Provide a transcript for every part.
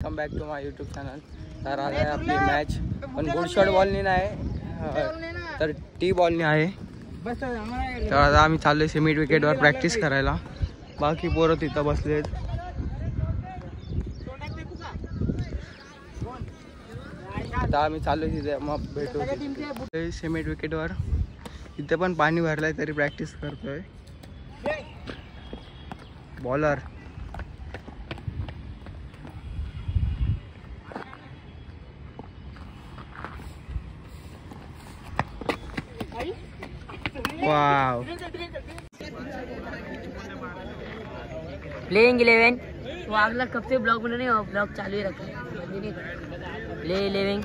Come back to my YouTube channel. तर आता आहे आपली मॅच, पण गुड शॉट बॉलनी नाही तर टी बॉलनी आहे. तर आता आम्ही चाललोय सेमी विकेटवर प्रॅक्टिस करायला. बाकी पोरं तिथं बसलेत. आता आम्ही चाललोय तिथे, मग भेटू सेमी विकेटवर. इथे पण पाणी भरलंय तरी प्रॅक्टिस करतोय. बॉलर वाव. प्लेइंग 11 वो अगला कब से ब्लॉग बना नहीं, ब्लॉग चालू ही रखा. प्ले 11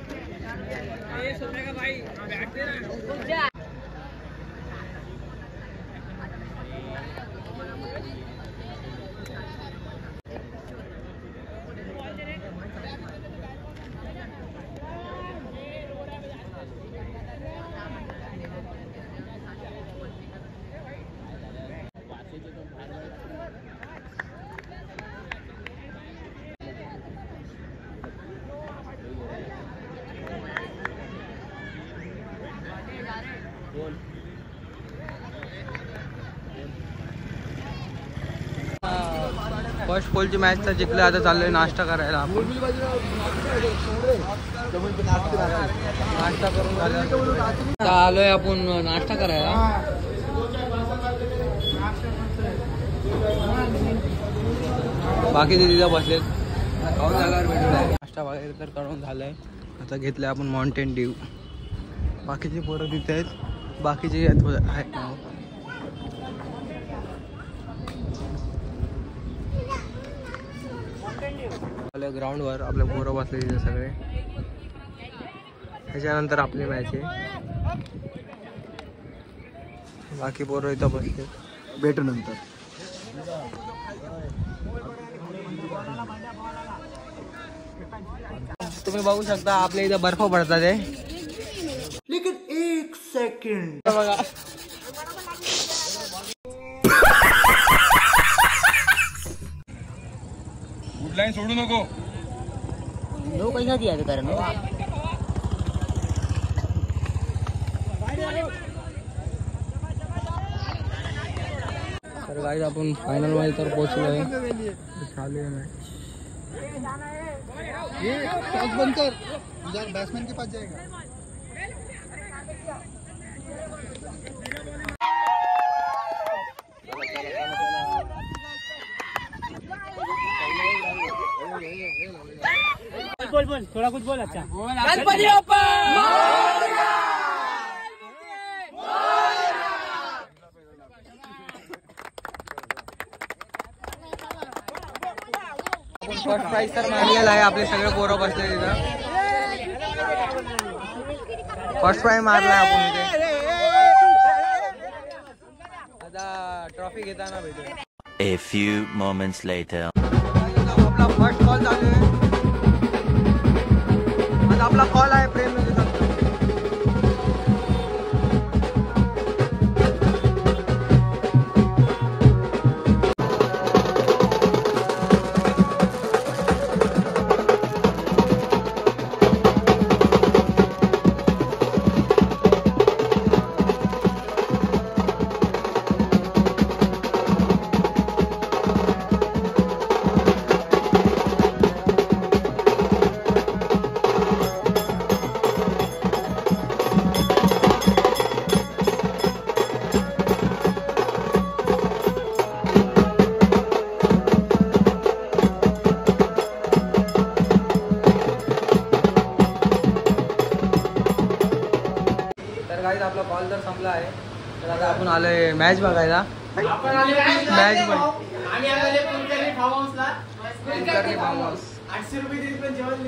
फर्स्ट पोलची मॅच तर जिंकले. आता चाललोय नाश्ता करायला. नाश्ता करून झालं आलोय आपण नाश्ता करायला. बाकी ते तिथं बसलेत. खाऊन झाल्यावर भेटूया. नाश्ता वगैरे तर करून झालंय. आता घेतलंय आपण माउंटेन ड्यू. बाकीचे पोरं तिथे आहेत. बाकीचे आहेत आपल्या ग्राउंडवर आपल्या पोरं बसले तिथे सगळे. त्याच्यानंतर आपली मॅच आहे. बाकी पोरं इथं बसले. भेटू नंतर. तुम्ही बघू शकता आपल्या इथं बर्फ पडतात आहे. लेकिन एक सेकंड बघा. लाईन सोडू नको. लो पैसा दिया तो कारण. तर गाइस आपण फायनल मध्ये तर पोहोचलोय. चालू आहे मॅच. ये टॉस बंद कर, यार बैट्समैन के पास जाएगा. बोल थोड़ा कुछ बोल. अच्छा गणपती बाप्पा फर्स्ट प्राइज तर मारलेला आहे. आपले सगळे पोरं बसले तिथं. फर्स्ट प्राइज मारलाय आपण इथे. आता ट्रॉफी घेताना भेटू. A few moments later. आपला फर्स्ट कॉल चालू आहे. आता आपला कॉल आहे प्रेम. आपला कॉल तर संपला आहे. तर आता आपण आलोय मॅच बघायला. मॅच फार्म हाऊस 800 रुपये जेवण